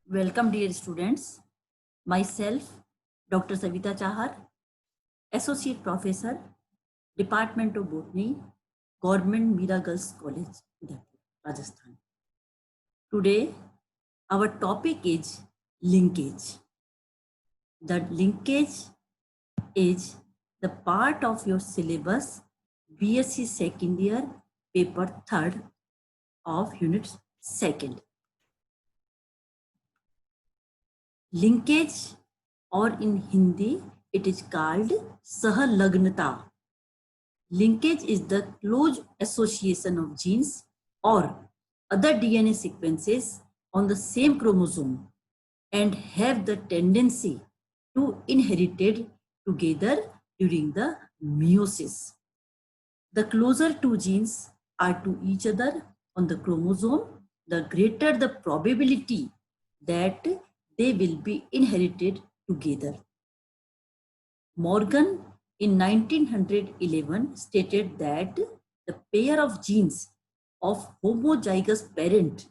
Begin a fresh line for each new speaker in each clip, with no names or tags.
Welcome, dear students. Myself, Dr. Savita Chahar, Associate Professor, Department of Botany, Government Mira Girls College, Udaipur, Rajasthan. Today, our topic is linkage. The linkage is the part of your syllabus BSc second year, paper 3rd of unit 2nd. Linkage, or in Hindi it is called Sahlagnata. Linkage is the close association of genes or other DNA sequences on the same chromosome and have the tendency to inherited together during the meiosis. The closer two genes are to each other on the chromosome, the greater the probability that they will be inherited together. Morgan in 1911 stated that the pair of genes of homozygous parent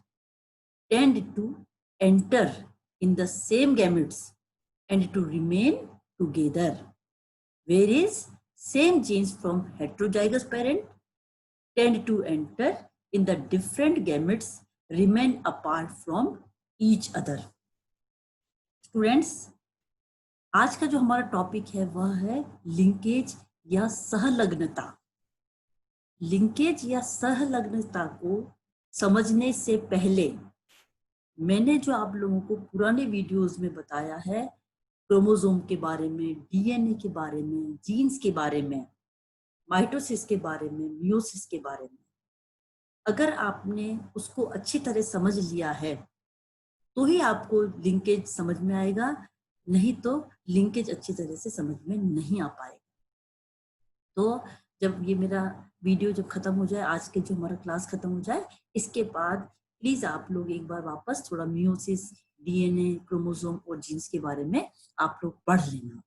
tend to enter in the same gametes and to remain together, whereas same genes from heterozygous parent tend to enter in the different gametes, remain apart from each other. Students, आज का जो हमारा topic है वह है linkage या सहलग्नता। Linkage या सहलग्नता को समझने से पहले मैंने जो आप लोगों को पुराने वीडियोस में बताया है क्रोमोसोम के बारे में, डीएनए के बारे में, जीन्स के बारे में, माइटोसिस के बारे में, मियोसिस के बारे में, अगर आपने उसको अच्छी तरह समझ लिया है तो ही आपको लिंकेज समझ में आएगा, नहीं तो लिंकेज अच्छी तरह से समझ में नहीं आ पाएगा। तो जब ये मेरा वीडियो जब खत्म हो जाए, आज के जो हमारा क्लास खत्म हो जाए, इसके बाद प्लीज आप लोग एक बार वापस थोड़ा मियोसिस, डीएनए, क्रोमोसोम और जीन्स के बारे में आप लोग पढ़ लेना।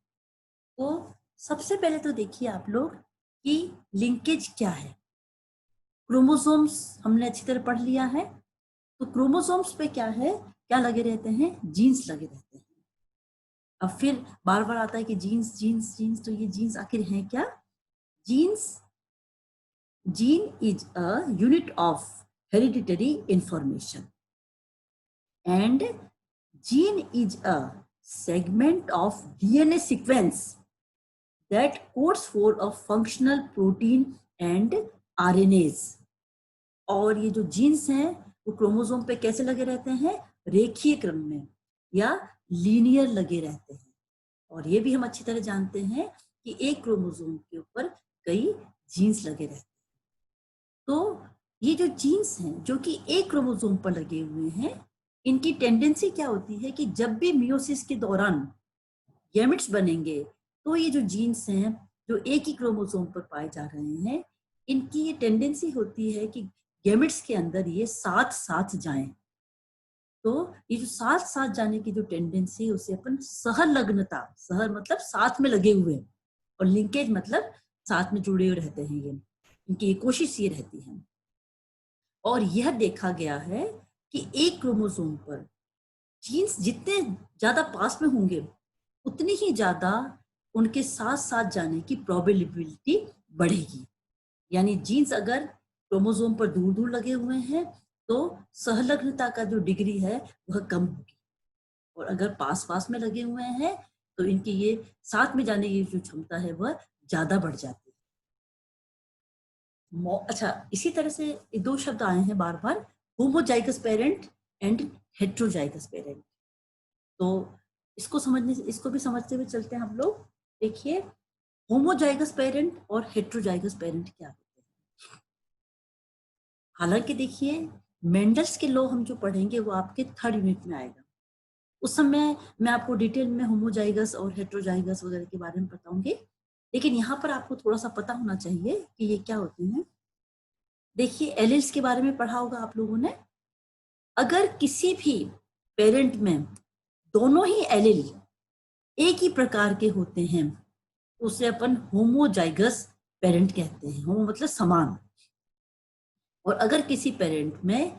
तो सबसे पहले तो देखिए आप लोग कि लिंकेज क्या है। क्रोमोसोम्स हमने अच्छी तरह पढ़ लिया है, तो क्रोमोसोम्स पे क्या है, क्या लगे रहते हैं, जीन्स लगे रहते हैं। अब फिर बार बार आता है कि जीन्स जीन्स जीन्स, तो ये जीन्स आखिर हैं क्या? Genes, gene is a unit of hereditary information and gene is a segment of DNA sequence that codes for a functional protein and RNAs. और ये जो जीन्स हैं वो क्रोमोसोम पे कैसे लगे रहते हैं? रेखीय क्रम में या लीनियर लगे रहते हैं। और ये भी हम अच्छी तरह जानते हैं कि एक क्रोमोसोम के ऊपर कई जीन्स लगे रहते हैं। तो ये जो जीन्स हैं जो कि एक क्रोमोसोम पर लगे हुए हैं, इनकी टेंडेंसी क्या होती है कि जब भी मियोसिस के दौरान गैमेट्स बनेंगे तो ये जो जीन्स हैं जो एक ही क्रोमोसोम पर पाए जा रहे हैं, इनकी ये टेंडेंसी होती है कि गैमेट्स के अंदर ये साथ साथ जाएं। तो ये जो साथ साथ जाने की जो टेंडेंसी है उसे अपन सहलग्नता, सह मतलब साथ में लगे हुए, और लिंकेज मतलब साथ में जुड़े हुए रहते हैं। ये इनकी ये कोशिश ये रहती है। और यह देखा गया है कि एक क्रोमोसोम पर जीन्स जितने ज्यादा पास में होंगे उतनी ही ज्यादा उनके साथ साथ जाने की प्रोबेबिलिटी बढ़ेगी। यानी जीन्स अगर क्रोमोसोम पर दूर दूर लगे हुए हैं तो सहलग्नता का जो डिग्री है वह कम होगी, और अगर पास पास में लगे हुए हैं तो इनकी ये साथ में जाने की जो क्षमता है वह ज्यादा बढ़ जाती है। अच्छा, इसी तरह से दो शब्द आए हैं बार बार, homozygous parent and heterozygous parent. तो इसको समझने से, इसको भी समझते हुए चलते हैं हम लोग। देखिए, होमोजाइगस पेरेंट और हेट्रोजाइगस पेरेंट क्या होते हैं। हालांकि देखिए, मेंडल्स के लॉ हम जो पढ़ेंगे वो आपके 3rd यूनिट में आएगा। उस समय मैं आपको डिटेल में होमोजाइगस और हेट्रोजाइगस वगैरह के बारे में बताऊंगी, लेकिन यहाँ पर आपको थोड़ा सा पता होना चाहिए कि ये क्या होते हैं। देखिए, एलिल्स के बारे में पढ़ा होगा आप लोगों ने। अगर किसी भी पेरेंट में दोनों ही एलिल एक ही प्रकार के होते हैं उसे अपन होमोजाइगस पेरेंट कहते हैं। होमो मतलब समान। और अगर किसी पेरेंट में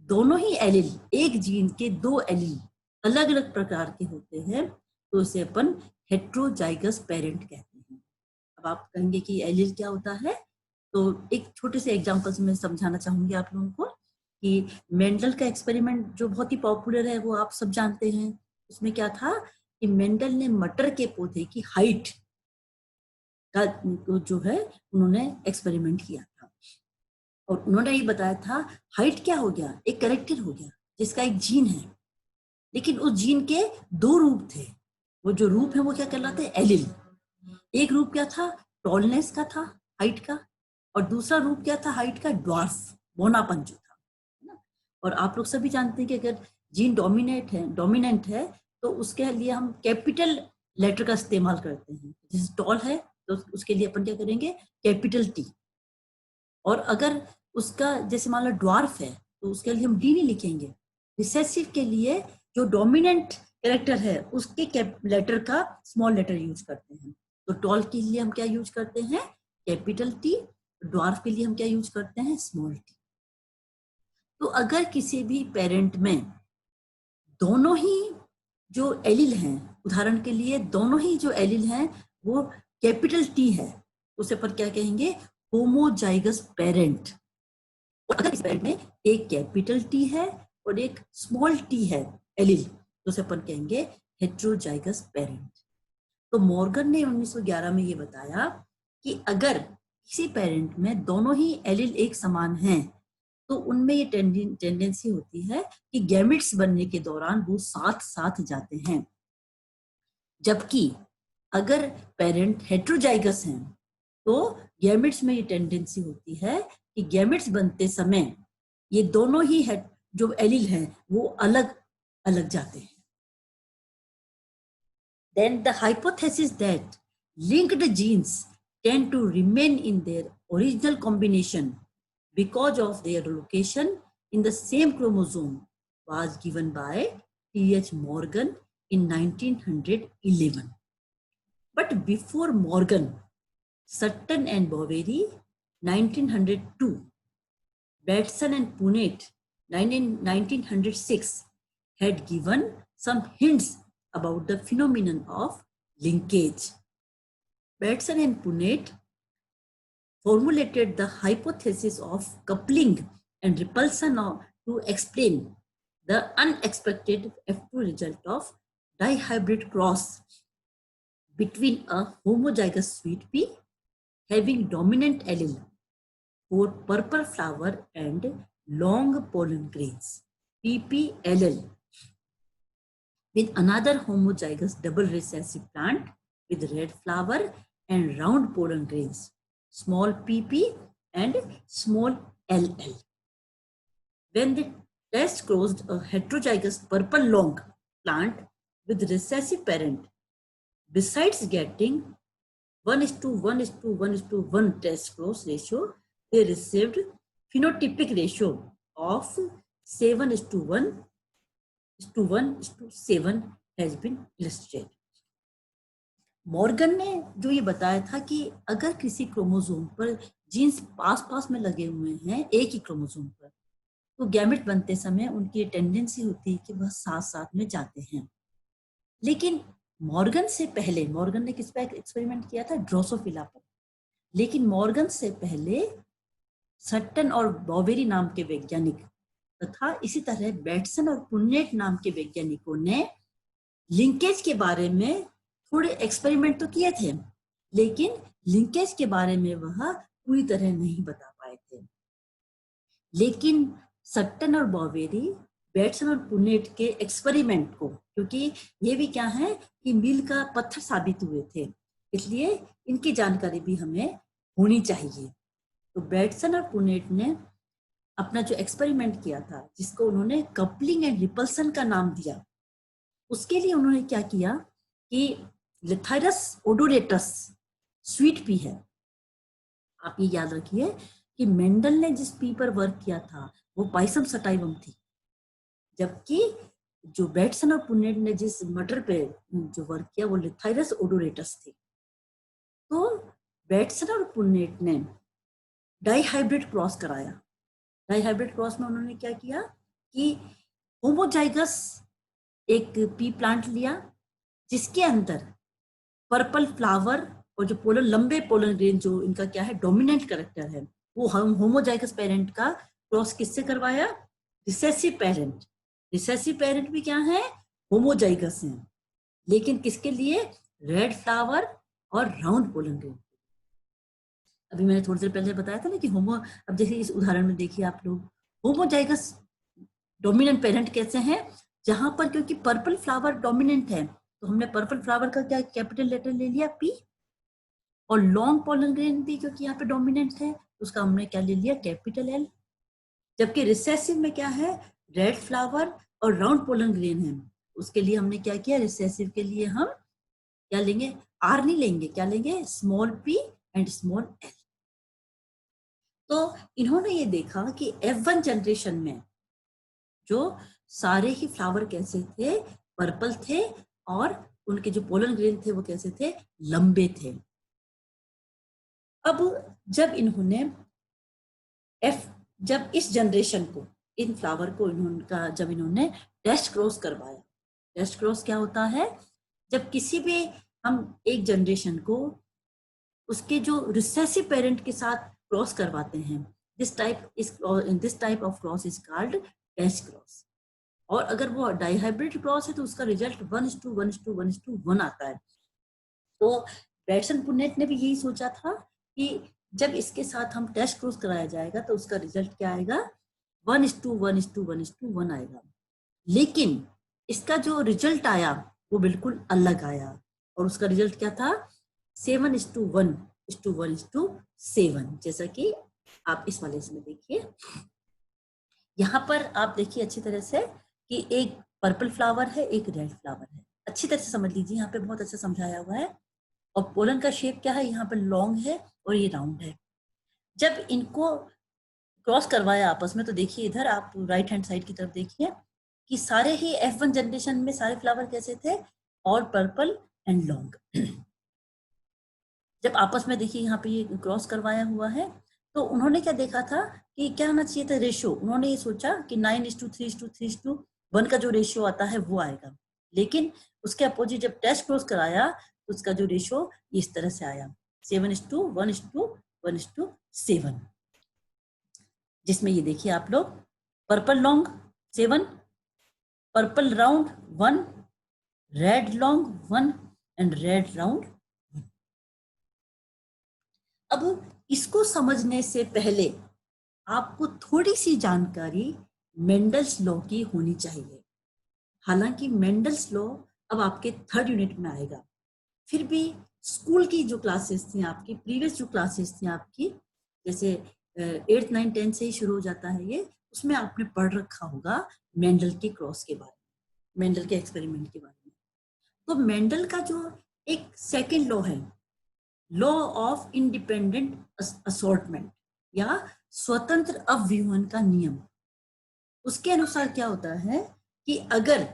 दोनों ही एलिल, एक जीन के 2 एलिल अलग अलग प्रकार के होते हैं तो उसे अपन हेट्रोजाइगस पेरेंट कहते हैं। अब आप कहेंगे कि एलील क्या होता है, तो एक छोटे से एग्जांपल से मैं समझाना चाहूंगी आप लोगों को कि मेंडल का एक्सपेरिमेंट जो बहुत ही पॉपुलर है वो आप सब जानते हैं। उसमें क्या था कि मेंडल ने मटर के पौधे की हाइट का जो है उन्होंने एक्सपेरिमेंट किया था और उन्होंने ये बताया था हाइट क्या हो गया, एक कैरेक्टर हो गया जिसका एक जीन है, लेकिन उस जीन के दो रूप थे। वो जो रूप है वो क्या कहलाते हैं, एलील। एक रूप क्या था, टॉलनेस का था, हाइट का, और दूसरा रूप क्या था, हाइट का, ड्वार्फ, बोनापन जो था, है ना। और आप लोग सभी जानते हैं कि अगर जीन डोमिनेंट है तो उसके लिए हम कैपिटल लेटर का इस्तेमाल करते हैं। जैसे टॉल है तो उसके लिए अपन क्या करेंगे, कैपिटल टी। और अगर उसका जैसे मान लो ड्वार्फ है तो उसके लिए हम डी नहीं लिखेंगे। रिसेसिव के लिए जो डोमिनेंट कैरेक्टर है उसके लेटर का स्मॉल लेटर यूज करते हैं। तो टॉल के लिए हम क्या यूज करते हैं, कैपिटल टी। ड्वार्फ के लिए हम क्या यूज करते हैं, स्मॉल टी। तो अगर किसी भी पेरेंट में दोनों ही जो एलिल हैं, उदाहरण के लिए दोनों ही जो एलिल हैं वो कैपिटल टी है, उसे पर क्या कहेंगे, होमोजाइगस पेरेंट। और अगर इस पेरेंट में एक कैपिटल टी है और एक स्मॉल टी है एलिल, तो उसे अपन कहेंगे हेट्रोजाइगस पेरेंट। तो मॉर्गन ने 1911 में ये बताया कि अगर किसी पेरेंट में दोनों ही एलिल एक समान हैं तो उनमें ये टेंडेंसी होती है कि गैमेट्स बनने के दौरान वो साथ साथ जाते हैं। जबकि अगर पेरेंट हेट्रोजाइगस हैं तो गैमेट्स में ये टेंडेंसी होती है कि गैमेट्स बनते समय ये दोनों ही जो एलील हैं वो अलग अलग जाते हैं। Then the hypothesis that linked genes tend to remain in their original combination because of their location in the same chromosome was given by T.H. Morgan in 1911. But before Morgan, Sutton and Boveri, 1902, Batson and Punnett, 1906, had given some hints about the phenomenon of linkage. Batson and Punnett formulated the hypothesis of coupling and repulsion to explain the unexpected F2 result of dihybrid cross between a homozygous sweet pea having dominant allele for purple flower and long pollen grains, PPLL, with another homozygous double recessive plant with red flower and round pollen grains, small pp and small ll. When the test crossed a heterozygous purple long plant with recessive parent, besides getting 1:1:1:1 test cross ratio, they received phenotypic ratio of 7:1:1:7 has been illustrated. Morgan ने जो ये बताया था कि अगर किसी chromosome पर genes pass पास में लगे हुए हैं एक ही क्रोमोसोम पर, तो गैमेट बनते समय उनकी टेंडेंसी होती है कि वह साथ साथ में जाते हैं। लेकिन मॉर्गन से पहले, मॉर्गन ने किस पर एक्सपेरिमेंट किया था, ड्रोसोफिला पर। लेकिन मॉर्गन से पहले सट्टन और बॉवेरी नाम के वैज्ञानिक तथा इसी तरह बैटसन और पुन्नेट नाम के वैज्ञानिकों ने लिंकेज के बारे में थोड़े एक्सपेरिमेंट तो किए थे, लेकिन लिंकेज के बारे में वह पूरी तरह नहीं बता पाए थे। लेकिन सट्टन और बॉवेरी बैटसन और पुन्नेट के एक्सपेरिमेंट को, क्योंकि ये भी क्या है कि मील का पत्थर साबित हुए थे, इसलिए इनकी जानकारी भी हमें होनी चाहिए। तो बैटसन और पुन्नेट ने अपना जो एक्सपेरिमेंट किया था, जिसको उन्होंने कपलिंग एंड रिपल्सन का नाम दिया, उसके लिए उन्होंने क्या किया कि लिथाइरस ओडोरेटस स्वीट पी है। आप ये याद रखिए कि मेंडल ने जिस पी पर वर्क किया था वो पाइसम सटाइवम थी, जबकि जो बैटसन और पुन्नेट ने जिस मटर पे जो वर्क किया वो लिथाइरस ओडोरेटस थी। तो बैटसन और पुन्नेट ने डाइहाइब्रिड क्रॉस कराया। डाइहाइब्रिड क्रॉस में उन्होंने क्या किया कि होमोजाइगस एक पी प्लांट लिया जिसके अंदर पर्पल फ्लावर और जो पोलन लंबे पोलन ग्रेन जो इनका क्या है डोमिनेंट कैरेक्टर है, वो हम होमोजाइगस पेरेंट का क्रॉस किससे करवाया? Recessive parent. रिसेसिव पेरेंट भी क्या है? होमोजाइगस है, लेकिन किसके लिए? रेड फ्लावर और राउंड पोलन ग्रेन। अभी मैंने थोड़ी देर पहले बताया था ना कि अब जैसे इस उदाहरण में देखिए आप लोग, होमोजाइगस डोमिनेंट पेरेंट कैसे हैं? जहां पर क्योंकि पर्पल फ्लावर डोमिनेंट है तो हमने पर्पल फ्लावर का क्या कैपिटल लेटर ले लिया पी, और लॉन्ग पोलन ग्रेन भी क्योंकि यहाँ पे डोमिनेंट है तो उसका हमने क्या ले लिया? Capital L. जबकि रिसेसिव में क्या है? रेड फ्लावर और राउंड पोलन ग्रेन है, उसके लिए हमने क्या किया? रिसेसिव के लिए हम क्या लेंगे? आर नहीं लेंगे, क्या लेंगे? Small P and small L. तो इन्होंने ये देखा कि F1 जनरेशन में जो सारे ही फ्लावर कैसे थे? पर्पल थे, और उनके जो पोलन ग्रेन थे वो कैसे थे? लंबे थे। अब जब इस जनरेशन को, इन फ्लावर को जब इन्होंने टेस्ट क्रॉस करवाया। टेस्ट क्रॉस क्या होता है? जब किसी भी हम एक जनरेशन को उसके जो रिसेसिव पेरेंट के साथ क्रॉस करवाते हैं, this type of cross is called test cross. और अगर वो डाइहाइब्रिड क्रॉस है तो उसका रिजल्ट 1:1:1:1 आता है। तो ब्रैडसन पुन्नेट ने भी यही सोचा था कि जब इसके साथ हम टेस्ट क्रॉस कराया जाएगा तो उसका रिजल्ट क्या आएगा? 1:1:1:1 आएगा। लेकिन इसका जो रिजल्ट आया वो बिल्कुल अलग आया, और उसका रिजल्ट क्या था? 7:1:1:7। जैसा कि आप इस वाले इसमें देखिए, यहाँ पर आप देखिए अच्छी तरह से कि एक पर्पल फ्लावर है, एक रेड फ्लावर है। अच्छी तरह से समझ लीजिए, यहाँ पे बहुत अच्छा समझाया हुआ है। और पोलन का शेप क्या है? यहाँ पर लॉन्ग है और ये राउंड है। जब इनको क्रॉस करवाया आपस में तो देखिए इधर आप राइट हैंड साइड की तरफ देखिए कि सारे ही F1 जनरेशन में सारे फ्लावर कैसे थे? और पर्पल एंड लॉन्ग। जब आपस में देखिए यहाँ पे ये क्रॉस करवाया हुआ है तो उन्होंने क्या देखा था कि क्या आना चाहिए था रेशियो? उन्होंने ये सोचा कि 9:3:3:1 का जो रेशियो आता है वो आएगा। लेकिन उसके अपोजिट जब टेस्ट क्रॉस कराया तो उसका जो रेशियो इस तरह से आया 7:1:1:7, जिसमें ये देखिए आप लोग, purple long 7, purple round 1, red long 1 and red round 1। अब इसको समझने से पहले आपको थोड़ी सी जानकारी मेंडल्स लॉ की होनी चाहिए। हालांकि मेंडल्स लॉ अब आपके 3rd यूनिट में आएगा, फिर भी स्कूल की जो क्लासेस थी आपकी, प्रीवियस जो क्लासेस थी आपकी, जैसे 8th 9th 10th से ही शुरू हो जाता है ये, उसमें आपने पढ़ रखा होगा मेंडल के क्रॉस के बारे में, मेंडल के एक्सपेरिमेंट के बारे में। तो मेंडल का जो एक सेकेंड लॉ है, लॉ ऑफ इंडिपेंडेंट असॉर्टमेंट या स्वतंत्र अव्यूहन का नियम, उसके अनुसार क्या होता है कि अगर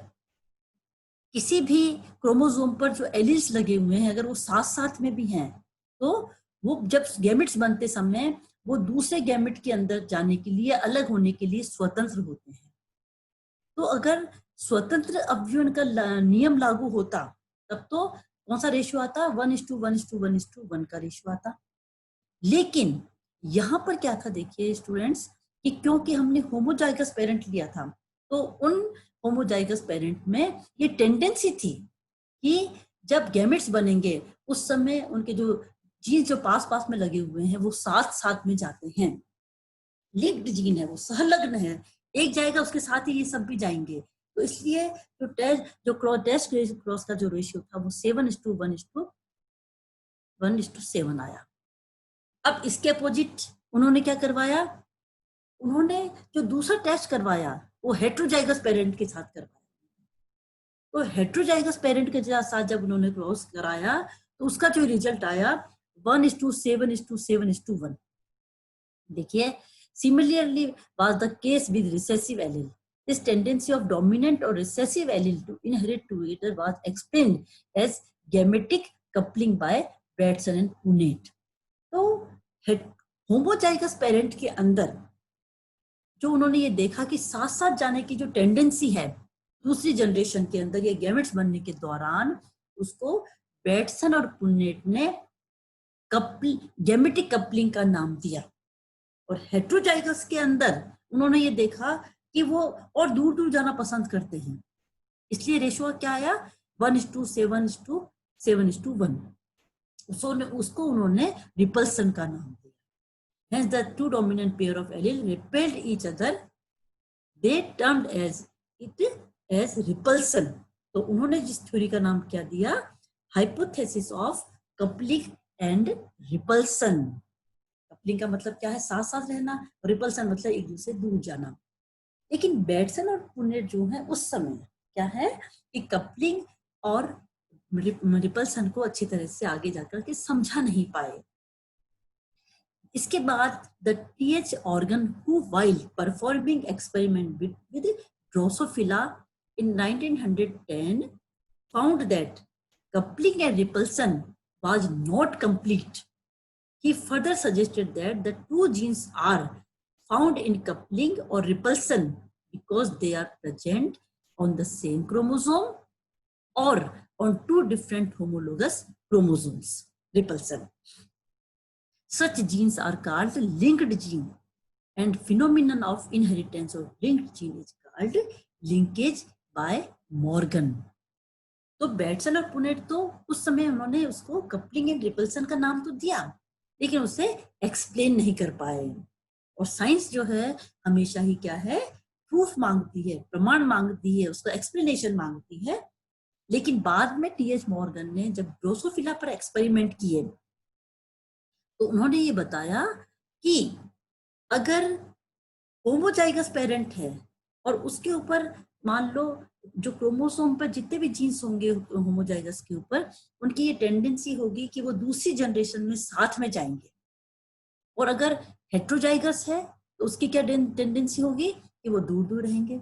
किसी भी क्रोमोसोम पर जो एलिल्स लगे हुए हैं अगर वो साथ साथ में भी हैं तो वो जब गैमेट्स बनते समय वो दूसरे गैमेट के अंदर जाने के लिए, अलग होने के लिए स्वतंत्र होते हैं। तो अगर स्वतंत्र अव्यूहन का नियम लागू होता तब तो कौन सा रेशियो आता? 1:1:1:1 का रेशियो आता। लेकिन यहाँ पर क्या था देखिए स्टूडेंट्स कि क्योंकि हमने होमोजाइगस पेरेंट लिया था तो उन होमोजाइगस पेरेंट में ये टेंडेंसी थी कि जब गैमेट्स बनेंगे उस समय उनके जो जीन जो पास पास में लगे हुए हैं वो साथ साथ में जाते हैं। लिंक्ड जीन है, वो सहलग्न है, एक जाएगा उसके साथ ही ये सब भी जाएंगे। तो इसलिए जो टेस्ट क्रॉस का जो रेशियो था वो 7:1:1:7 आया। अब इसके अपोजिट उन्होंने क्या करवाया? उन्होंने जो दूसरा टेस्ट करवाया वो हेट्रोजाइगस पेरेंट के साथ करवाया। तो हेट्रोजाइगस पेरेंट के साथ जब उन्होंने क्रॉस कराया तो उसका जो रिजल्ट आया 1:7:7:1। देखिए, similarly was the case with recessive allele. This tendency of dominant or recessive allele to inherit together was explained as gametic coupling by Bredesen and Punnett. तो होमोजाइगस पेरेंट के अंदर जो उन्होंने ये देखा कि साथ साथ जाने की जो टेंडेंसी है दूसरी जनरेशन के अंदर ये गैमेट्स बनने के दौरान उसको बैटसन और पुन्नेट ने गैमेटिक कपलिंग का नाम दिया। और हेट्रोजाइगस के अंदर उन्होंने ये देखा कि वो और दूर दूर जाना पसंद करते हैं, इसलिए रेशो क्या आया 1:7:7:1। उसको उन्होंने रिपल्सन का नाम दिया। Hence the two dominant pair of allele repelled each other. They termed as it as repulsion. तो उन्होंने जिस थ्योरी का नाम क्या दिया, hypothesis of coupling and repulsion. Coupling का मतलब क्या है, साथ साथ रहना, और रिपल्सन मतलब एक दूसरे दूर जाना। लेकिन बैटसन और पुन्नेट जो है उस समय क्या है कि कपलिंग और रिपल्सन को अच्छी तरह से आगे जाकर के समझा नहीं पाए। इसके बाद the T H Morgan who while performing experiment with drosophila in 1910 found that coupling and repulsion was not complete. He further suggested that the two genes are found in coupling or repulsion because they are present on the same chromosome or on two different homologous chromosomes. Repulsion. Such genes are called linked gene, and phenomenon of inheritance of linked gene is called linkage by Morgan. तो Bateson और पुन्नेट तो उस समय उन्होंने उसको coupling and repulsion का नाम तो दिया, लेकिन उसे एक्सप्लेन नहीं कर पाए। और साइंस जो है हमेशा ही क्या है, प्रूफ मांगती है, प्रमाण मांगती है, उसका एक्सप्लेनेशन मांगती है। लेकिन बाद में टीएच मॉर्गन ने जब ड्रोसोफिला पर एक्सपेरिमेंट किए तो उन्होंने ये बताया कि अगर होमोजाइगस पेरेंट है और उसके ऊपर मान लो जो क्रोमोसोम पर जितने भी जीन्स होंगे होमोजाइगस के ऊपर, उनकी ये टेंडेंसी होगी कि वो दूसरी जनरेशन में साथ में जाएंगे। और अगर हेट्रोजाइगस है तो उसकी क्या टेंडेंसी होगी कि वो दूर दूर रहेंगे।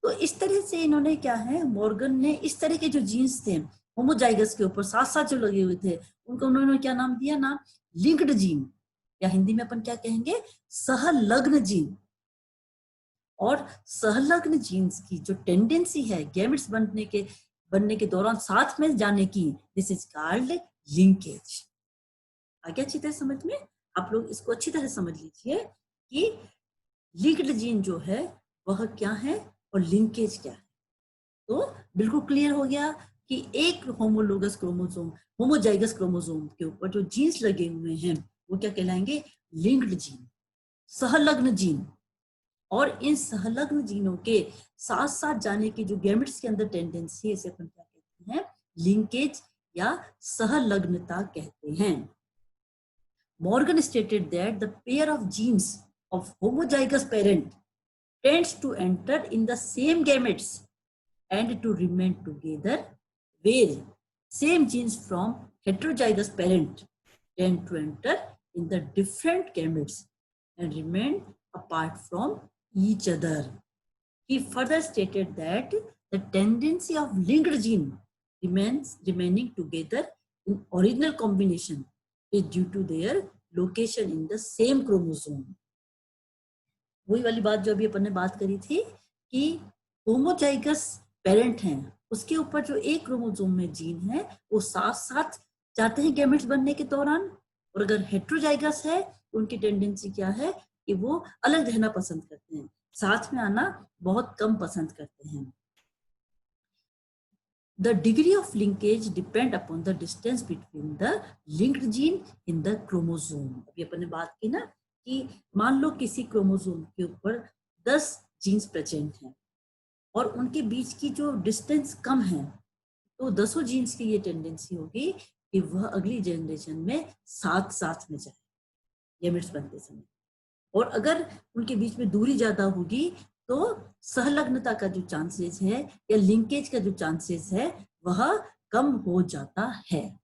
तो इस तरह से इन्होंने क्या है, मॉर्गन ने इस तरह के जो जीन्स थे होमोजाइगस के ऊपर साथ साथ जो लगे हुए थे, उनको उन्होंने क्या नाम दिया ना, लिंक्ड जीन, या हिंदी में अपन क्या कहेंगे, सहलग्न जीन। और सहलग्न जीन्स की जो टेंडेंसी है गैमेट्स बनने के दौरान साथ में जाने की, दिस इज कॉल्ड लिंकेज। आ गया अच्छी तरह समझ में? आप लोग इसको अच्छी तरह समझ लीजिए कि लिंक्ड जीन जो है वह क्या है और लिंकेज क्या है। तो बिल्कुल क्लियर हो गया कि एक होमोलोगस क्रोमोसोम, होमोजाइगस क्रोमोसोम के ऊपर जो जीन्स लगे हुए हैं वो क्या कहलाएंगे, लिंक्ड जीन, सहलग्न जीन। और इन सहलग्न जीनों के साथ साथ जाने की जो गैमेट्स के अंदर टेंडेंसी है, इसे अपन क्या कहते हैं, लिंकेज या सहलग्नता कहते हैं। Morgan stated that the pair of jeans of homozygous parent tends to enter in the same gametes and to remain together, where same genes from heterozygous parent tend to enter in the different gametes and remain apart from each other. He further stated that the tendency of linked gene remaining together in original combination is due to their location in the same chromosome. वही वाली बात जो अभी अपन ने बात करी थी कि होमोजाइगस पेरेंट हैं, उसके ऊपर जो एक क्रोमोसोम में जीन है वो साथ साथ जाते हैं गैमेट्स बनने के दौरान। और अगर हेट्रोजाइगस है तो उनकी टेंडेंसी क्या है कि वो अलग रहना पसंद करते हैं, साथ में आना बहुत कम पसंद करते हैं। The degree of linkage depend upon the distance between the linked gene in the chromosome. अभी अपन ने बात की ना कि मान लो किसी क्रोमोसोम के ऊपर 10 जीन्स प्रेजेंट हैं और उनके बीच की जो डिस्टेंस कम है, तो 10 जीन्स की ये टेंडेंसी होगी कि वह अगली जनरेशन में साथ साथ में जाए गैमेट्स बनते समय। और अगर उनके बीच में दूरी ज्यादा होगी तो सहलग्नता का जो चांसेस है या लिंकेज का जो चांसेस है वह कम हो जाता है।